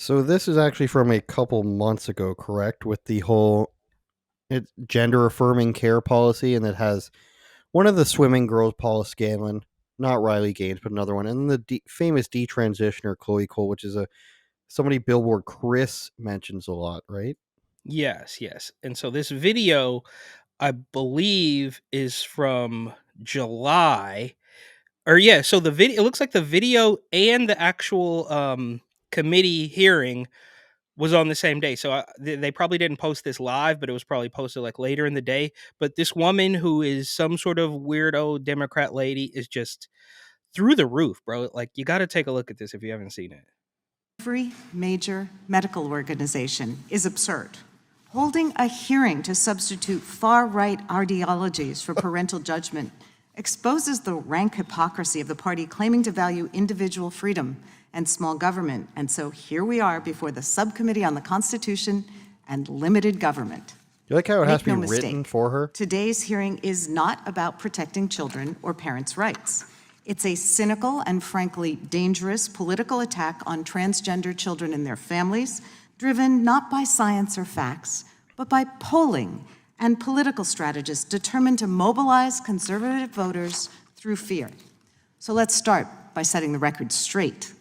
So this is actually from a couple months ago, correct? With the whole gender affirming care policy, and it has one of the swimming girls, Paula Scanlon, not Riley Gaines, but another one, and the famous detransitioner Chloe Cole, which is a somebody Billboard Chris mentions a lot, right? Yes, yes. And so this video, I believe, is from July. Or yeah, so the video, it looks like the video and the actual committee hearing was on the same day. So they probably didn't post this live, but it was probably posted like later in the day. But this woman, who is some sort of weirdo Democrat lady, is just through the roof, bro. Like, you got to take a look at this if you haven't seen it. Every major medical organization is absurd. Holding a hearing to substitute far-right ideologies for parental judgment exposes the rank hypocrisy of the party claiming to value individual freedom and small government. And so here we are before the Subcommittee on the Constitution and Limited Government. You like how it has Make to no be mistake, written for her? today's hearing is not about protecting children or parents' rights. It's a cynical and frankly dangerous political attack on transgender children and their families, driven not by science or facts, but by polling and political strategists determined to mobilize conservative voters through fear. So let's start by setting the record straight.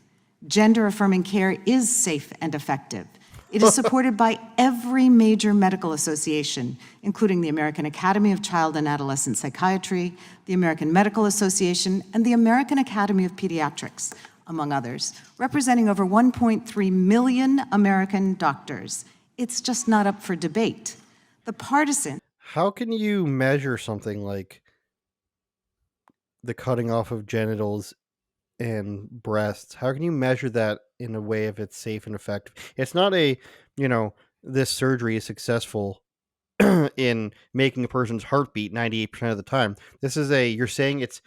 Gender-affirming care is safe and effective. It is supported by every major medical association, including the American Academy of Child and Adolescent Psychiatry, the American Medical Association, and the American Academy of Pediatrics, among others, representing over 1.3 million American doctors. It's just not up for debate. The partisan. How can you measure something like the cutting off of genitals and breasts? How can you measure that in a way if it's safe and effective? It's not a, you know, this surgery is successful in making a person's heart beat 98% of the time. This is you're saying it's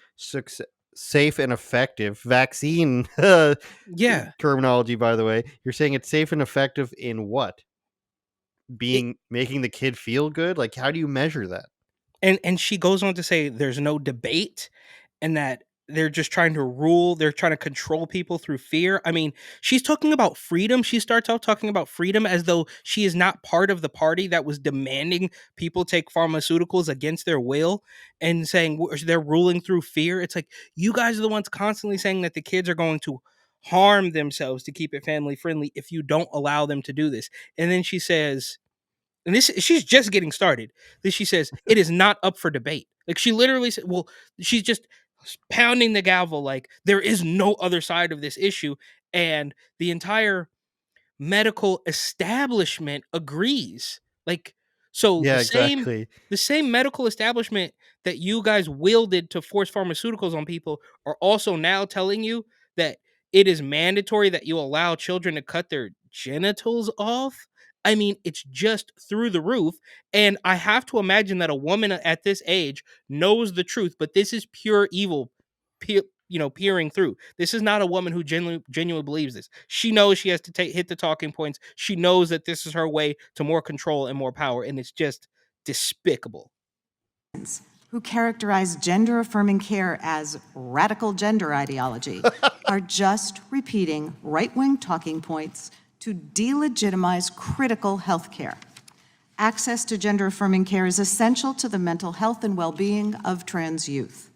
safe and effective vaccine Yeah. terminology, by the way. You're saying it's safe and effective in what? It, Making the kid feel good? Like, how do you measure that? and she goes on to say there's no debate, and that they're just trying to rule, they're trying to control people through fear. I mean, she's talking about freedom. She starts out talking about freedom as though she is not part of the party that was demanding people take pharmaceuticals against their will, and saying they're ruling through fear. It's like, you guys are the ones constantly saying that the kids are going to harm themselves to keep it family friendly if you don't allow them to do this. And then she says, and this, she's just getting started. Then she says it is not up for debate. Like, she literally said, well, she's just pounding the gavel like there is no other side of this issue, and the entire medical establishment agrees. Like, so Yeah, exactly. the same medical establishment that you guys wielded to force pharmaceuticals on people are also now telling you that it is mandatory that you allow children to cut their genitals off. I mean, it's just through the roof. And I have to imagine that a woman at this age knows the truth, but this is pure evil, peering through. This is not a woman who genuinely believes this. She knows she has to hit the talking points. She knows that this is her way to more control and more power, and it's just despicable. Who characterize gender-affirming care as radical gender ideology are just repeating right-wing talking points to delegitimize critical health care. Access to gender-affirming care is essential to the mental health and well-being of trans youth.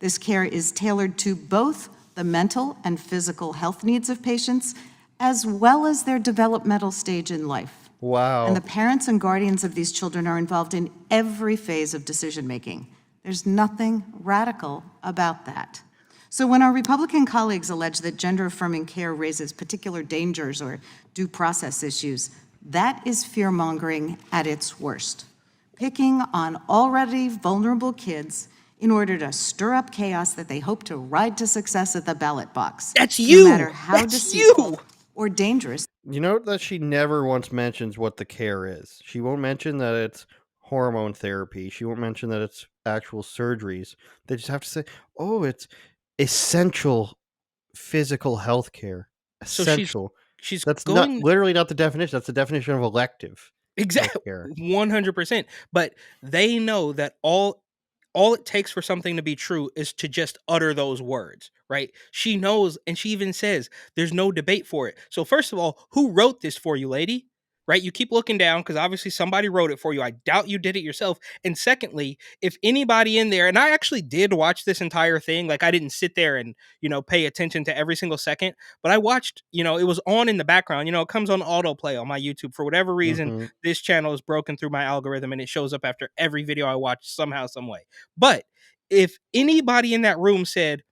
This care is tailored to both the mental and physical health needs of patients, as well as their developmental stage in life. And the Wow. parents and guardians of these children are involved in every phase of decision-making. There's nothing radical about that. So when our Republican colleagues allege that gender-affirming care raises particular dangers or due process issues, that is fear-mongering at its worst. Picking on already vulnerable kids in order to stir up chaos that they hope to ride to success at the ballot box, That's no matter you. how That's you. deceitful or dangerous. You know that she never once mentions what the care is. She won't mention that it's hormone therapy. She won't mention that it's actual surgeries. They just have to say, "Oh, it's essential physical health care." So she's Essential. she's That's not going literally not the definition. That's the definition of elective health exactly care. 100%. But they know that all it takes for something to be true is to just utter those words, right? She knows, and she even says there's no debate for it. So, first of all, who wrote this for you, lady? Right? You keep looking down because obviously somebody wrote it for you. I doubt you did it yourself. And secondly, if anybody in there, and I actually did watch this entire thing, like I didn't sit there and, pay attention to every single second, but I watched, it was on in the background. It comes on autoplay on my YouTube. For whatever reason, Mhm. this channel is broken through my algorithm and it shows up after every video I watch somehow, some way. But if anybody in that room said,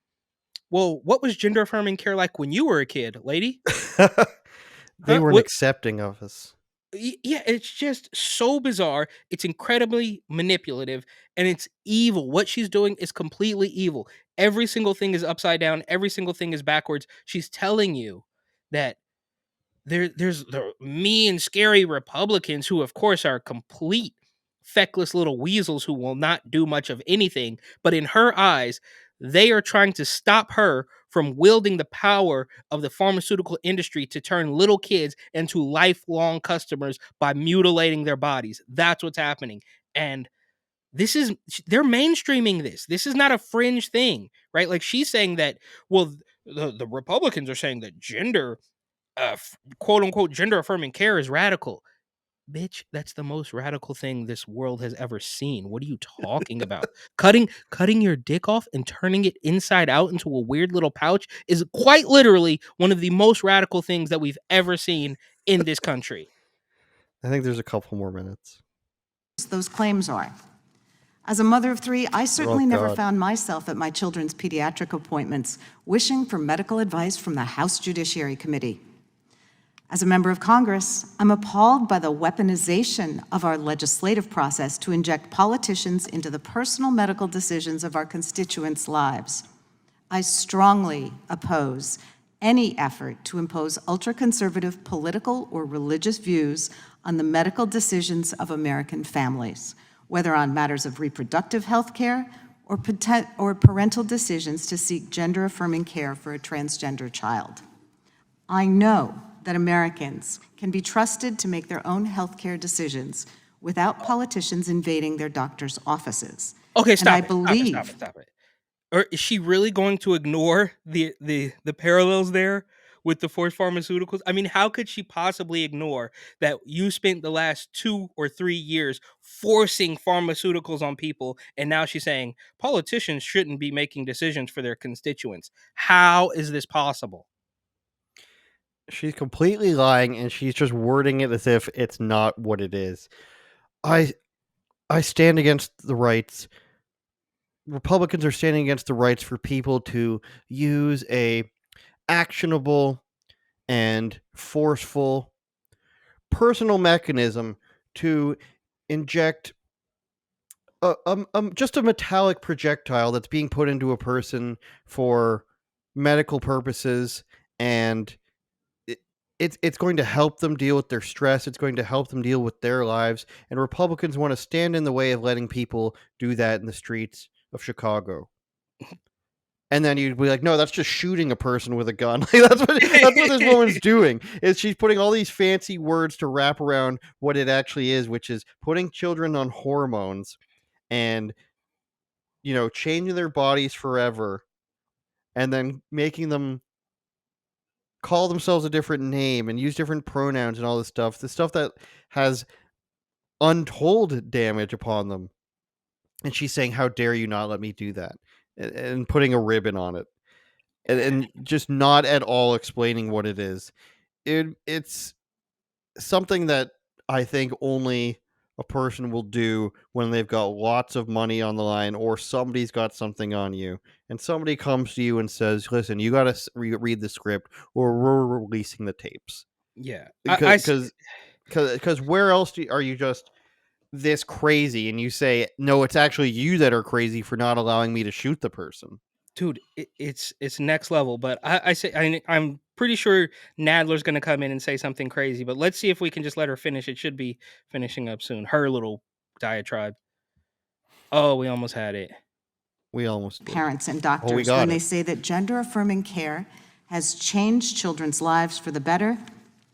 well, what was gender affirming care like when you were a kid, lady? They Huh? weren't What? accepting of us. Yeah, it's just so bizarre. It's incredibly manipulative and it's evil. What she's doing is completely evil. Every single thing is upside down, every single thing is backwards. She's telling you that there's the mean, scary Republicans who, of course, are complete feckless little weasels who will not do much of anything. But in her eyes, they are trying to stop her from wielding the power of the pharmaceutical industry to turn little kids into lifelong customers by mutilating their bodies. That's what's happening. And they're mainstreaming this. This is not a fringe thing, right? Like she's saying that, well, the Republicans are saying that quote unquote gender affirming care is radical. Bitch, that's the most radical thing this world has ever seen. What are you talking about? Cutting your dick off and turning it inside out into a weird little pouch is quite literally one of the most radical things that we've ever seen in this country. I think there's a couple more minutes. Those claims are. As a mother of three, I Oh certainly never god. found myself at my children's pediatric appointments wishing for medical advice from the House Judiciary Committee. As a member of Congress, I'm appalled by the weaponization of our legislative process to inject politicians into the personal medical decisions of our constituents' lives. I strongly oppose any effort to impose ultra-conservative political or religious views on the medical decisions of American families, whether on matters of reproductive health care or parental decisions to seek gender-affirming care for a transgender child. I know that Americans can be trusted to make their own healthcare decisions without politicians invading their doctors' offices. Okay, And I stop it. Stop it. Stop it. believe Stop it. Or is she really going to ignore the parallels there with the forced pharmaceuticals? I mean, how could she possibly ignore that you spent the last 2 or 3 years forcing pharmaceuticals on people, and now she's saying politicians shouldn't be making decisions for their constituents? How is this possible? She's completely lying and she's just wording it as if it's not what it is. I I stand against the rights. Republicans are standing against the rights for people to use a actionable and forceful personal mechanism to inject just a metallic projectile that's being put into a person for medical purposes, and it, it's going to help them deal with their stress. It's going to help them deal with their lives. And Republicans want to stand in the way of letting people do that in the streets of Chicago. And then you'd be like, no, that's just shooting a person with a gun. Like, that's what this woman's doing. Is she's putting all these fancy words to wrap around what it actually is, which is putting children on hormones and changing their bodies forever, and then making them call themselves a different name and use different pronouns and all this stuff. The stuff that has untold damage upon them. And she's saying, "How dare you not let me do that?" And putting a ribbon on it. And just not at all explaining what it is. It's something that I think only a person will do when they've got lots of money on the line or somebody's got something on you and somebody comes to you and says, "Listen, you got to read the script or we're releasing the tapes." Yeah, Because where else are you just this crazy and you say, "No, it's actually you that are crazy for not allowing me to shoot the person." dude, it's next level. But I'm pretty sure Nadler's gonna come in and say something crazy. But let's see if we can just let her finish. It should be finishing up soon. Her little diatribe. Oh, we almost had it. We almost did. Parents and Oh, we doctors when got they it. say that gender-affirming care has changed children's lives for the better,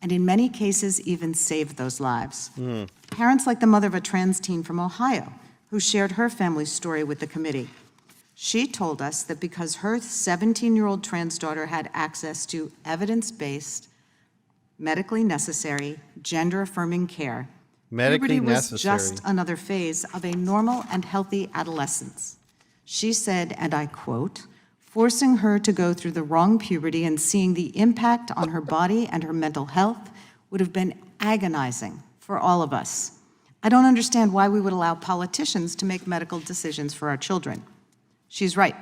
and in many cases even saved those lives. Hmm. Parents like the mother of a trans teen from Ohio, who shared her family's story with the committee. She told us that because her 17-year-old trans daughter had access to evidence-based, medically necessary, gender-affirming care, Medically puberty was just necessary. another phase of a normal and healthy adolescence. She said, and I quote, "Forcing her to go through the wrong puberty and seeing the impact on her body and her mental health would have been agonizing for all of us. I don't understand why we would allow politicians to make medical decisions for our children." She's right.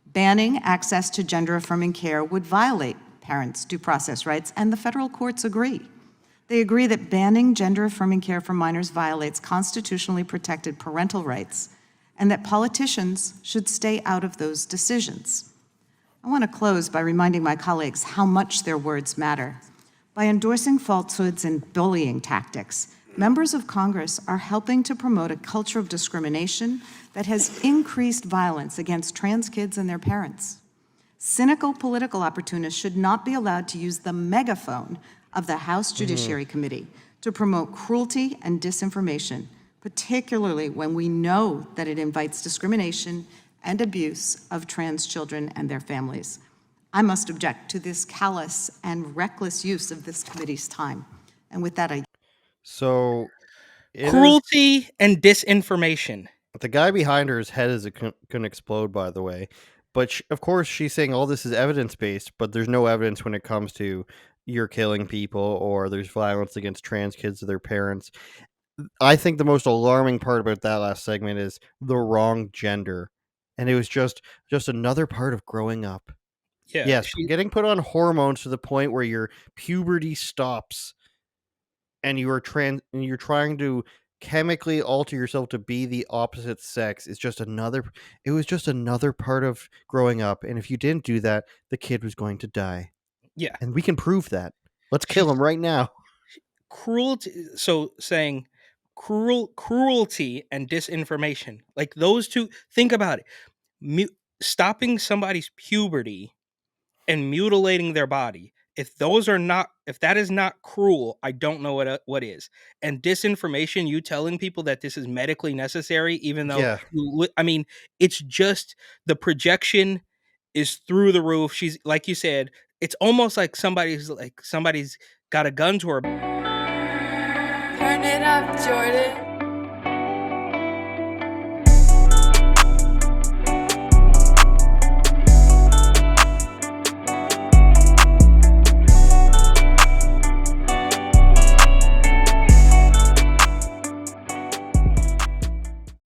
Banning access to gender-affirming care would violate parents' due process rights, and the federal courts agree. They agree that banning gender-affirming care for minors violates constitutionally protected parental rights, and that politicians should stay out of those decisions. I want to close by reminding my colleagues how much their words matter. By endorsing falsehoods and bullying tactics, members of Congress are helping to promote a culture of discrimination that has increased violence against trans kids and their parents. Cynical political opportunists should not be allowed to use the megaphone of the House Judiciary Committee to promote cruelty and disinformation, particularly when we know that it invites discrimination and abuse of trans children and their families. I must object to this callous and reckless use of this committee's time. And with that, I So it is Cruelty and disinformation. the guy behind her's head is gonna explode, by the way. But of course, she's saying all this is evidence based, but there's no evidence when it comes to you're killing people or there's violence against trans kids or their parents. I think the most alarming part about that last segment is the wrong gender, and it was just another part of growing up. Yeah, Yes, getting put on hormones to the point where your puberty stops and you're trying to chemically alter yourself to be the opposite sex is just another it was just another part of growing up, and if you didn't do that, the kid was going to die. yeah. And we can prove that. Let's kill She's him right now. cruelty. So saying cruelty and disinformation, like those two. Think about it. Mu- Stopping somebody's puberty and mutilating their body. If that is not cruel, I don't know what is. And disinformation, you telling people that this is medically necessary, even though Yeah. I mean, it's just the projection is through the roof. She's like you said, it's almost like somebody's got a gun to her. Turn it up, Jordan.